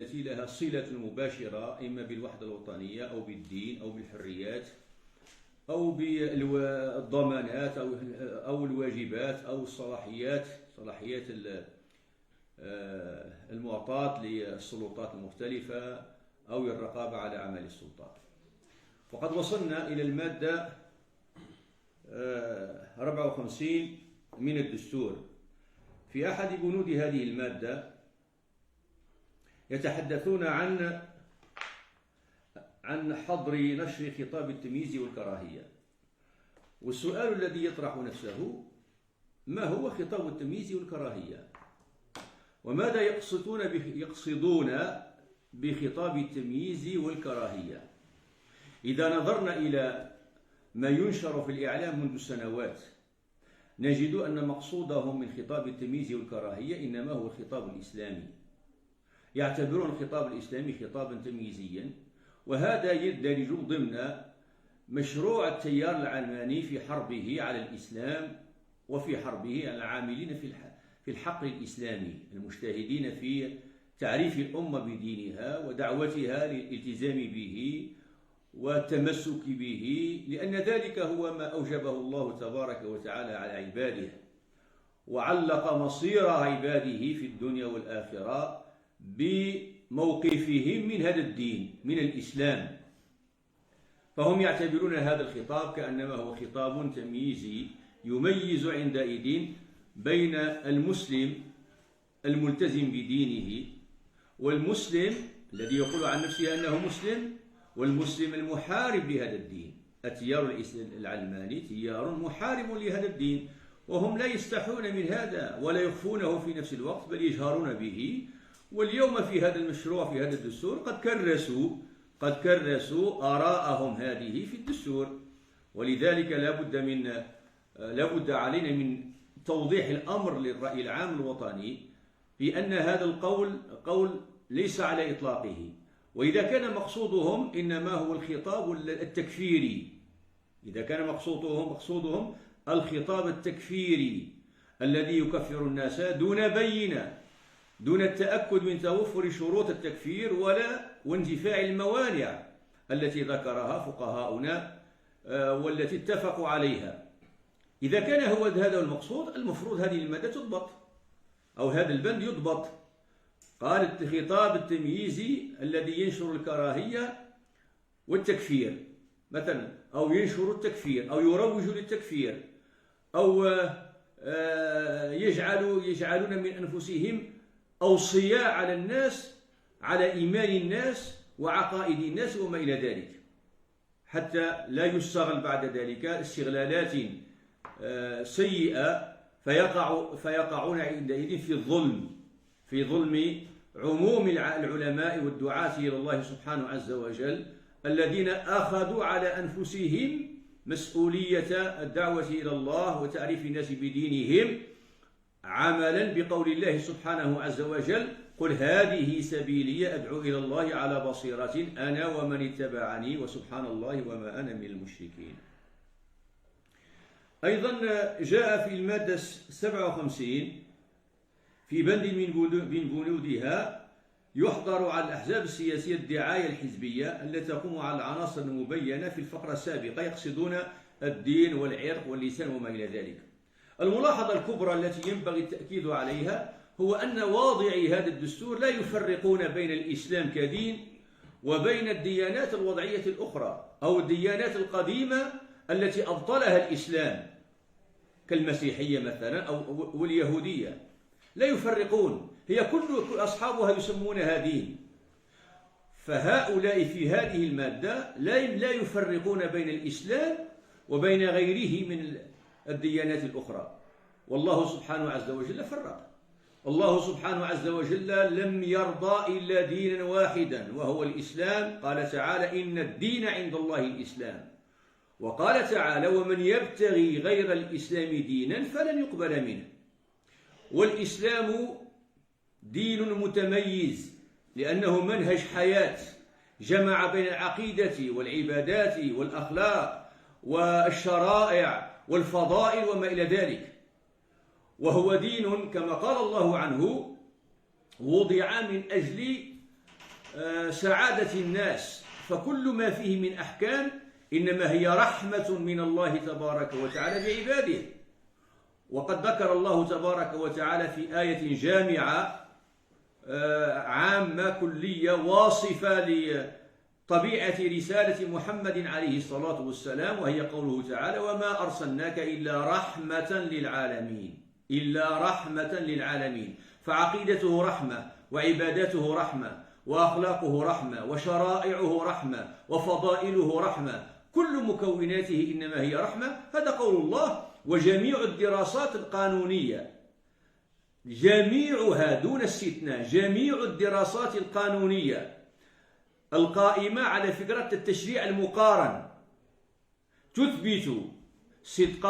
التي لها صلة مباشرة إما بالوحدة الوطنية أو بالدين أو بالحريات أو بالضمانات أو الواجبات أو الصلاحيات، صلاحيات المعطاة للسلطات المختلفة أو الرقابة على أعمال السلطات. وقد وصلنا إلى المادة 54 من الدستور. في أحد بنود هذه المادة يتحدثون عن حظر نشر خطاب التمييز والكراهية، والسؤال الذي يطرح نفسه: ما هو خطاب التمييز والكراهية؟ وماذا يقصدون بخطاب التمييز والكراهية؟ إذا نظرنا إلى ما ينشر في الإعلام منذ سنوات نجد أن مقصودهم من خطاب التمييز والكراهية إنما هو الخطاب الإسلامي. يعتبرون الخطاب الإسلامي خطابا تمييزيا، وهذا يندرج ضمن مشروع التيار العلماني في حربه على الإسلام وفي حربه على العاملين في الحقل الإسلامي المجتهدين في تعريف الأمة بدينها ودعوتها للالتزام به والتمسك به، لأن ذلك هو ما أوجبه الله تبارك وتعالى على عباده، وعلق مصير عباده في الدنيا والآخرة بموقفهم من هذا الدين من الإسلام. فهم يعتبرون هذا الخطاب كأنما هو خطاب تمييزي يميز عندئذ بين المسلم الملتزم بدينه والمسلم الذي يقول عن نفسه أنه مسلم والمسلم المحارب لهذا الدين. التيار العلماني تيار محارب لهذا الدين، وهم لا يستحون من هذا ولا يخفونه في نفس الوقت، بل يجهرون به. واليوم في هذا المشروع في هذا الدستور قد كرسوا آراءهم هذه في الدستور، ولذلك لابد علينا من توضيح الأمر للرأي العام الوطني بأن هذا القول ليس على إطلاقه. وإذا كان مقصودهم إنما هو الخطاب التكفيري، إذا كان مقصودهم الخطاب التكفيري الذي يكفر الناس دون بينة، دون التأكد من توفر شروط التكفير واندفاع الموانع التي ذكرها فقهاؤنا والتي اتفقوا عليها، إذا كان هو هذا المقصود المفروض هذه المادة تضبط أو هذا البند يضبط. قال الخطاب التمييزي الذي ينشر الكراهية والتكفير مثلا، أو ينشر التكفير أو يروج للتكفير، أو يجعلون من أنفسهم أوصياء على الناس، على إيمان الناس وعقائد الناس وما إلى ذلك، حتى لا يستغل بعد ذلك استغلالات سيئة فيقعون عندئذ في ظلم عموم العلماء والدعاة إلى الله سبحانه عز وجل، الذين أخذوا على أنفسهم مسؤولية الدعوة إلى الله وتعريف الناس بدينهم، عملا بقول الله سبحانه عز وجل: قل هذه سبيلي أدعو إلى الله على بصيرة أنا ومن اتبعني وسبحان الله وما أنا من المشركين. أيضا جاء في المادة 57 في بند من بنودها: يحظر على الأحزاب السياسية الدعاية الحزبية التي تقوم على العناصر المبينة في الفقرة السابقة، يقصدون الدين والعرق واللسان وما إلى ذلك. الملاحظة الكبرى التي ينبغي التأكيد عليها هو أن واضعي هذا الدستور لا يفرقون بين الإسلام كدين وبين الديانات الوضعية الأخرى أو الديانات القديمة التي أبطلها الإسلام كالمسيحية مثلا أو اليهودية، لا يفرقون، هي كل أصحابها يسمونها دين. فهؤلاء في هذه المادة لا يفرقون بين الإسلام وبين غيره من الديانات الأخرى، والله سبحانه عز وجل فرق. الله سبحانه عز وجل لم يرضى إلا دينا واحدا وهو الإسلام. قال تعالى: إن الدين عند الله الإسلام. وقال تعالى: ومن يبتغي غير الإسلام دينا فلن يقبل منه. والإسلام دين متميز لأنه منهج حياة جمع بين العقيدة والعبادات والأخلاق والشرائع والفضائل وما إلى ذلك، وهو دين كما قال الله عنه وضع من أجل سعادة الناس، فكل ما فيه من أحكام إنما هي رحمة من الله تبارك وتعالى بعباده. وقد ذكر الله تبارك وتعالى في آية جامعة عامة كلية واصفة لطبيعة رسالة محمد عليه الصلاة والسلام، وهي قوله تعالى: وما أرسلناك إلا رحمة للعالمين. إلا رحمة للعالمين. فعقيدته رحمة، وعباداته رحمة، وأخلاقه رحمة، وشرائعه رحمة، وفضائله رحمة، كل مكوناته إنما هي رحمة. هذا قول الله. وجميع الدراسات القانونية، جميعها دون استثناء، جميع الدراسات القانونية القائمة على فكرة التشريع المقارن تثبت صدق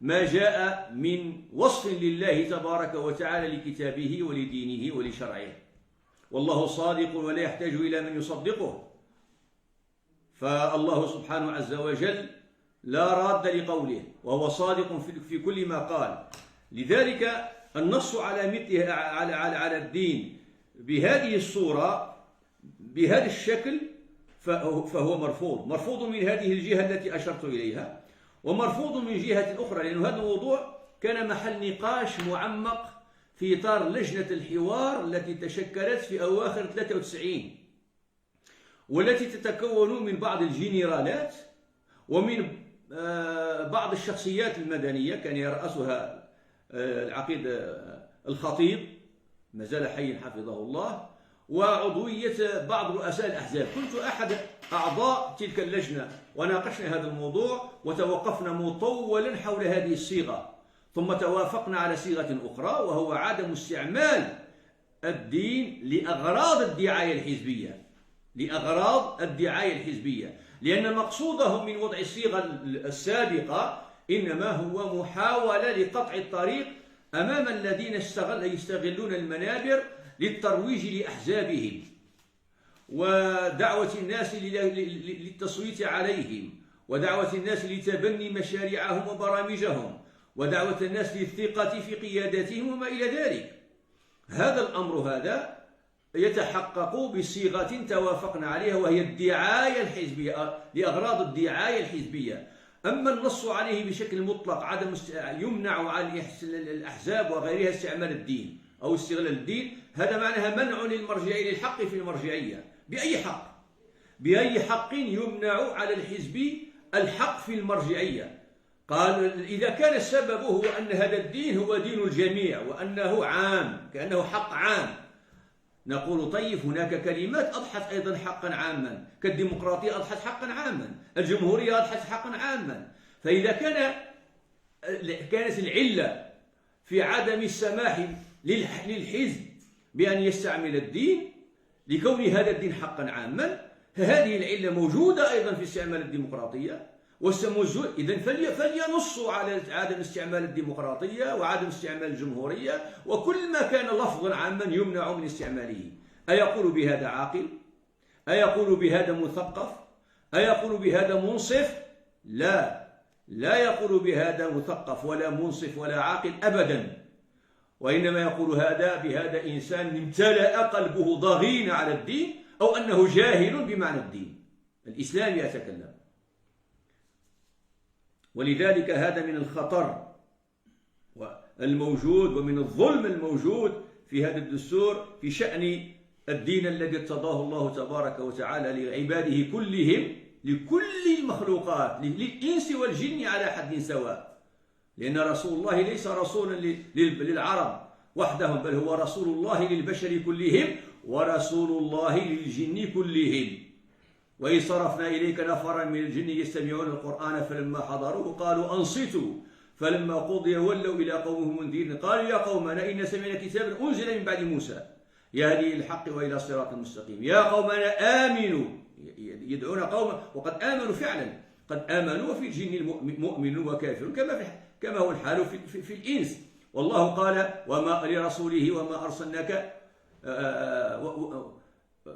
ما جاء من وصف لله تبارك وتعالى لكتابه ولدينه ولشرعه. والله صادق ولا يحتاج إلى من يصدقه، فالله سبحانه عز وجل لا راد لقوله، وهو صادق في كل ما قال. لذلك النص على مثل على الدين بهذه الصورة بهذا الشكل فهو مرفوض من هذه الجهة التي أشرت إليها، ومرفوض من جهة أخرى، لأن هذا الموضوع كان محل نقاش معمق في إطار لجنة الحوار التي تشكلت في أواخر 93، والتي تتكون من بعض الجنرالات ومن بعض الشخصيات المدنية كان يرأسها العقيد الخطيب ما زال حيا حفظه الله، وعضوية بعض رؤساء الأحزاب. كنت أحد أعضاء تلك اللجنة، وناقشنا هذا الموضوع وتوقفنا مطولا حول هذه الصيغة، ثم توافقنا على صيغة أخرى، وهو عدم استعمال الدين لأغراض الدعاية الحزبية، لأغراض الدعاية الحزبية، لأن مقصودهم من وضع الصيغة السابقة إنما هو محاولة لقطع الطريق أمام الذين يستغلون المنابر للترويج لأحزابهم ودعوة الناس للتصويت عليهم، ودعوة الناس لتبني مشاريعهم وبرامجهم، ودعوة الناس للثقة في قياداتهم وما إلى ذلك. هذا الأمر هذا يتحقق بصيغة توافقنا عليها، وهي الدعاية الحزبية لأغراض الدعاية الحزبية. أما النص عليه بشكل مطلق عدم يمنع عن الأحزاب وغيرها استعمال الدين أو استغلال الدين، هذا معناها منع للمرجعية للحق في المرجعية. بأي حق؟ بأي حق يمنع على الحزب الحق في المرجعية؟ قال إذا كان السبب هو أن هذا الدين هو دين الجميع وأنه عام كأنه حق عام، نقول طيب هناك كلمات أضحت أيضا حقا عاما، كالديمقراطية أضحت حقا عاما، الجمهورية أضحت حقا عاما. فإذا كانت العلة في عدم السماح للحزب بأن يستعمل الدين لكون هذا الدين حقا عاما، هذه العلة موجودة أيضا في استعمال الديمقراطية، إذن فلينصوا على عدم استعمال الديمقراطية وعدم استعمال الجمهورية وكل ما كان لفظا عاما يمنع من استعماله. أيقول بهذا عاقل؟ أيقول بهذا مثقف؟ أيقول بهذا منصف؟ لا يقول بهذا مثقف ولا منصف ولا عاقل أبدا، وإنما يقول بهذا إنسان امتلأ قلبه ضغين على الدين، أو أنه جاهل بمعنى الدين الإسلام يتكلم. ولذلك هذا من الخطر الموجود ومن الظلم الموجود في هذا الدستور في شأن الدين الذي ارتضاه الله تبارك وتعالى لعباده كلهم، لكل المخلوقات، للإنس والجن على حد سواء. لأن رسول الله ليس رسولا للعرب وحدهم، بل هو رسول الله للبشر كلهم ورسول الله للجن كلهم. وإذ صرفنا إليك نفرا من الجن يستمعون القرآن فلما حضروه قالوا أنصتوا فلما قضي ولوا إلى قومهم منذرين قالوا يا قومنا إن سمعنا كتابا أنزل من بعد موسى يهدي إلى الحق وإلى صراط المستقيم يا قومنا آمنوا، يدعون قوما وقد آمنوا فعلا، قد آمنوا وفي الجن مؤمن وكافر كما هو الحال في الإنس. والله قال وما لرسوله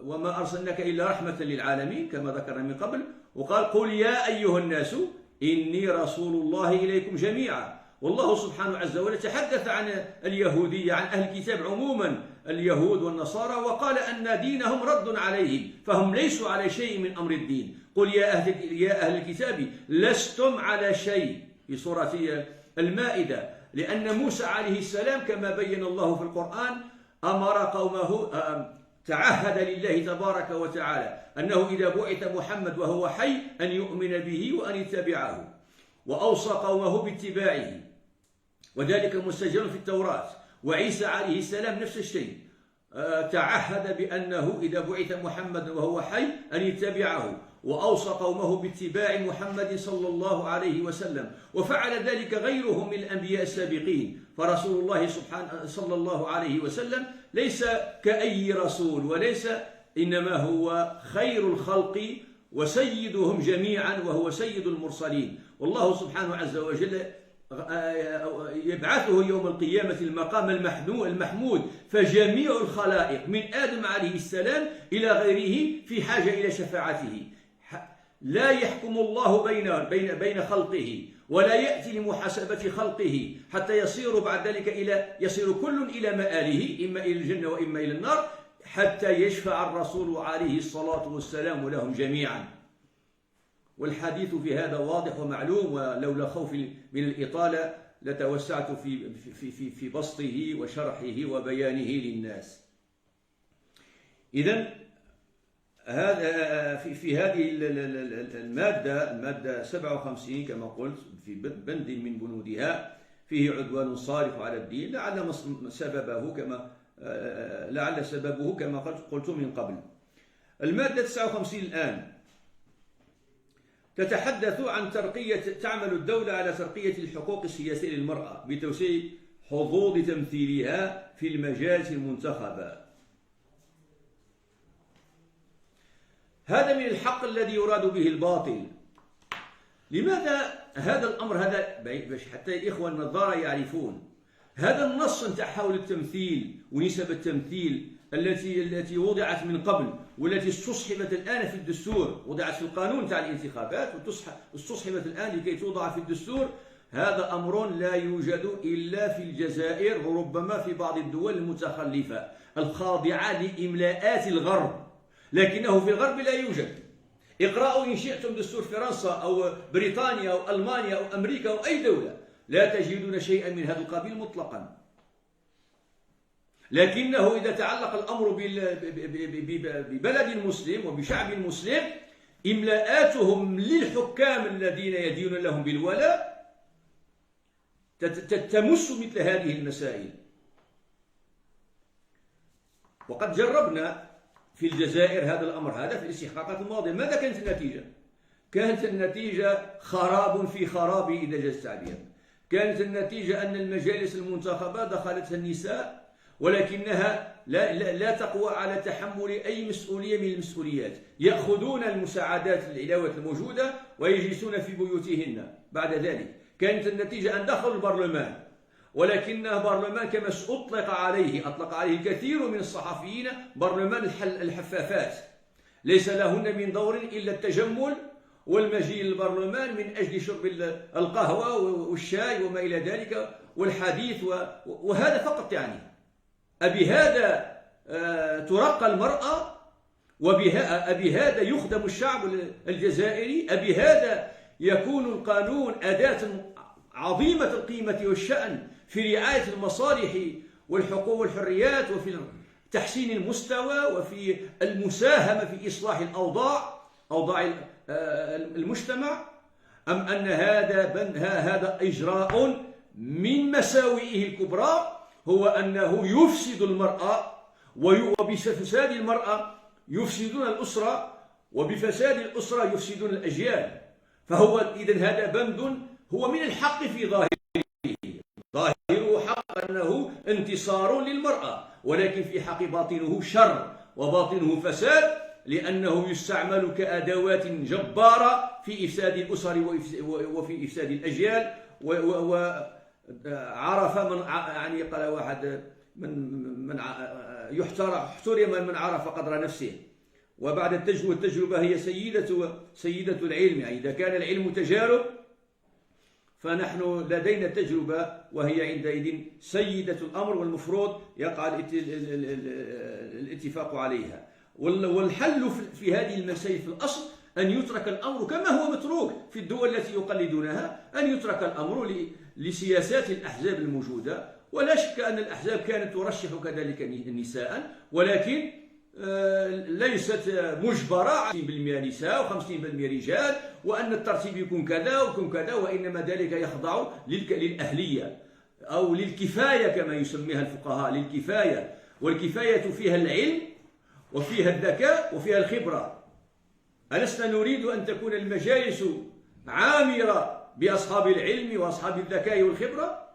وما أرسلناك إلا رحمة للعالمين كما ذكرنا من قبل، وقال قل يا أيها الناس إني رسول الله إليكم جميعا. والله سبحانه عز وجل تحدث عن اليهودية، عن أهل الكتاب عموما، اليهود والنصارى وقال أن دينهم رد عليهم، فهم ليسوا على شيء من أمر الدين. قل يا أهل الكتاب لستم على شيء في سورة المائدة، لأن موسى عليه السلام كما بين الله في القرآن أمر قومه، تعهد لله تبارك وتعالى أنه إذا بعث محمد وهو حي أن يؤمن به وأن يتبعه، وأوصى قومه باتباعه، وذلك مسجل في التوراة. وعيسى عليه السلام نفس الشيء، تعهد بأنه إذا بعث محمد وهو حي أن يتبعه، وأوصى قومه باتباع محمد صلى الله عليه وسلم، وفعل ذلك غيرهم من الأنبياء السابقين. فرسول الله صلى الله عليه وسلم ليس كأي رسول، وليس، إنما هو خير الخلق وسيدهم جميعا، وهو سيد المرسلين. والله سبحانه عز وجل يبعثه يوم القيامة المقام المحمود، فجميع الخلائق من آدم عليه السلام إلى غيره في حاجة إلى شفاعته. لا يحكم الله بين خلقه، ولا يأتي لمحاسبة خلقه حتى يصير بعد ذلك يصير كل إلى مآله، إما إلى الجنة وإما إلى النار، حتى يشفع الرسول عليه الصلاة والسلام لهم جميعا. والحديث في هذا واضح ومعلوم، ولولا خوفي من الإطالة لتوسعت في بسطه وشرحه وبيانه للناس. إذن هذا في هذه المادة 57 كما قلت في بند من بنودها فيه عدوان صارف على الدين، لعل سببه كما قلت من قبل. المادة 59 الآن تتحدث عن تعمل الدولة على ترقية الحقوق السياسية للمرأة بتوسيع حظوظ تمثيلها في المجالس المنتخبة. هذا من الحق الذي يراد به الباطل. لماذا هذا الأمر؟ هذا باش حتى الإخوة النظارة يعرفون هذا النص نتاع حول التمثيل ونسب التمثيل التي وضعت من قبل، والتي استصحبت الآن في الدستور، وضعت في القانون تاع الانتخابات واستصحبت الآن لكي توضع في الدستور. هذا أمر لا يوجد إلا في الجزائر، وربما في بعض الدول المتخلفة الخاضعة لإملاءات الغرب، لكنه في الغرب لا يوجد. اقرأوا إن شئتم دستور فرنسا أو بريطانيا أو ألمانيا أو أمريكا أو أي دولة، لا تجدون شيئا من هذا القبيل مطلقا. لكنه إذا تعلق الأمر ببلد مسلم وبشعب مسلم، إملاءاتهم للحكام الذين يدين لهم بالولاء تمس مثل هذه المسائل. وقد جربنا في الجزائر هذا الأمر هذا في الاستحقاقات الماضية. ماذا كانت النتيجة؟ كانت النتيجة خراب في خراب إذا جاز التعبير. كانت النتيجة أن المجالس المنتخبة دخلتها النساء، ولكنها لا تقوى على تحمل أي مسؤولية من المسؤوليات. يأخذون المساعدات العلاوات الموجودة ويجلسون في بيوتهن. بعد ذلك كانت النتيجة أن دخلوا البرلمان، ولكنه برلمان كما أطلق عليه الكثير من الصحفيين برلمان الحفافات، ليس لهن من دور إلا التجمل والمجيء للبرلمان من أجل شرب القهوة والشاي وما إلى ذلك والحديث وهذا فقط. يعني أبهذا ترقى المرأة، وبهذا يخدم الشعب الجزائري، أبهذا يكون القانون أداة عظيمة القيمة والشأن في رعاية المصالح والحقوق والحريات، وفي تحسين المستوى، وفي المساهمة في إصلاح أوضاع المجتمع، أم أن هذا إجراء من مساوئه الكبرى هو أنه يفسد المرأة، وبفساد المرأة يفسدون الأسرة، وبفساد الأسرة يفسدون الأجيال. فهو إذن هذا بند هو من الحق في ظاهره حق أنه انتصار للمرأة، ولكن في حق باطنه شر وباطنه فساد، لأنه يستعمل كأدوات جبارة في إفساد الأسر وفي إفساد الأجيال. وعرف من، يعني قال واحد من احترم من عرف قدر نفسه. وبعد التجربة هي سيدة العلم. يعني إذا كان العلم تجارب فنحن لدينا تجربة وهي عندئذ سيدة الأمر، والمفروض يقع الاتفاق عليها. والحل في هذه المسائل في الأصل أن يترك الأمر كما هو متروك في الدول التي يقلدونها، أن يترك الأمر لسياسات الأحزاب الموجودة. ولا شك أن الأحزاب كانت ترشح كذلك نساء، ولكن ليست مجبرة 50% نساء و50% رجال، وأن الترتيب يكون كذا ويكون كذا، وإنما ذلك يخضع للأهلية أو للكفاية كما يسميها الفقهاء، للكفاية. والكفاية فيها العلم وفيها الذكاء وفيها الخبرة. ألسنا نريد أن تكون المجالس عامرة بأصحاب العلم وأصحاب الذكاء والخبرة؟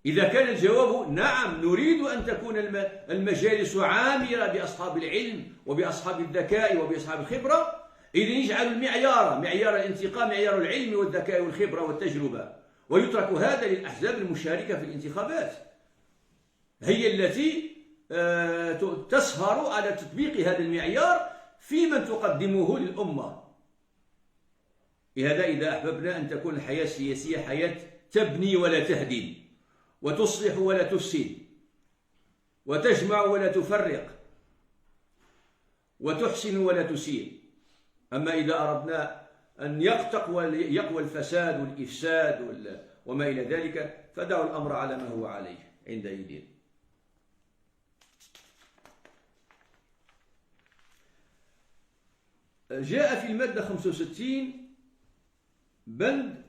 إذا كان الجواب نعم، نريد أن تكون المجالس عامرة بأصحاب العلم وبأصحاب الذكاء وبأصحاب الخبرة، إذن يجعل معيار الانتقاء معيار العلم والذكاء والخبرة والتجربة، ويترك هذا للأحزاب المشاركة في الانتخابات، هي التي تسهر على تطبيق هذا المعيار في من تقدمه للأمة. لهذا إذا أحببنا أن تكون الحياة السياسية حياة تبني ولا تهدم، وتصلح ولا تفسد، وتجمع ولا تفرق، وتحسن ولا تسيء. أما إذا أردنا أن يقوى الفساد والإفساد وما إلى ذلك، فدعوا الأمر على ما هو عليه عندئذ. جاء في المادة 65 بند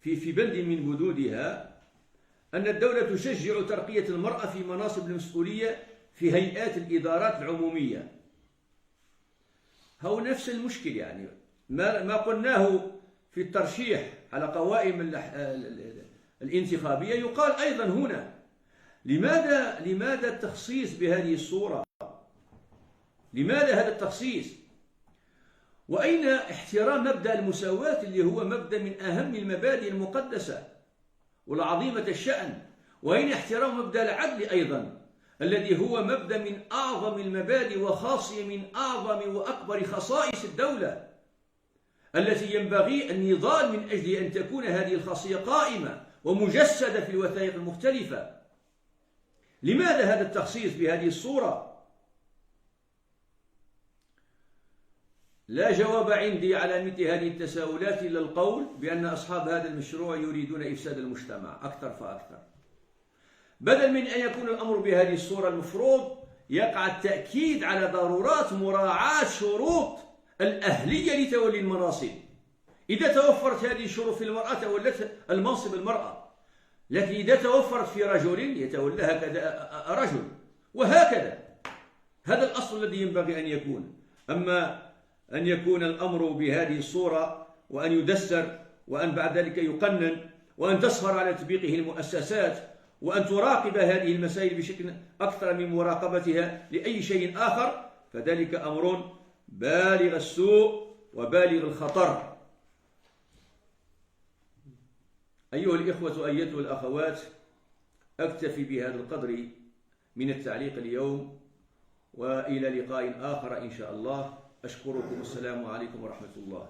في بند من بنودها أن الدولة تشجع ترقية المرأة في مناصب المسؤولية في هيئات الإدارات العمومية. هو نفس المشكل، يعني ما قلناه في الترشيح على قوائم الانتخابية يقال أيضا هنا. لماذا التخصيص بهذه الصورة؟ لماذا هذا التخصيص؟ وأين احترام مبدأ المساواة اللي هو مبدأ من أهم المبادئ المقدسة والعظيمة الشأن؟ وأين احترام مبدأ العدل أيضا الذي هو مبدأ من أعظم المبادئ وخاصية من أعظم وأكبر خصائص الدولة التي ينبغي النضال من أجل أن تكون هذه الخاصية قائمة ومجسدة في الوثائق المختلفة؟ لماذا هذا التخصيص بهذه الصورة؟ لا جواب عندي على مثل هذه التساؤلات إلا القول بأن أصحاب هذا المشروع يريدون إفساد المجتمع أكثر فأكثر. بدل من أن يكون الأمر بهذه الصورة، المفروض يقع التأكيد على ضرورات مراعاة شروط الأهلية لتولي المناصب. إذا توفرت هذه الشروط في المرأة تولت المنصب المرأة، لكن إذا توفرت في رجل يتولاها كذا رجل، وهكذا. هذا الأصل الذي ينبغي أن يكون. أما أن يكون الأمر بهذه الصورة وأن يدسر وأن بعد ذلك يقنن وأن تسهر على تطبيقه المؤسسات وأن تراقب هذه المسائل بشكل أكثر من مراقبتها لأي شيء آخر، فذلك أمر بالغ السوء وبالغ الخطر. أيها الإخوة أيتها الأخوات، أكتفي بهذا القدر من التعليق اليوم، وإلى لقاء آخر إن شاء الله. أشكركم. السلام عليكم ورحمة الله.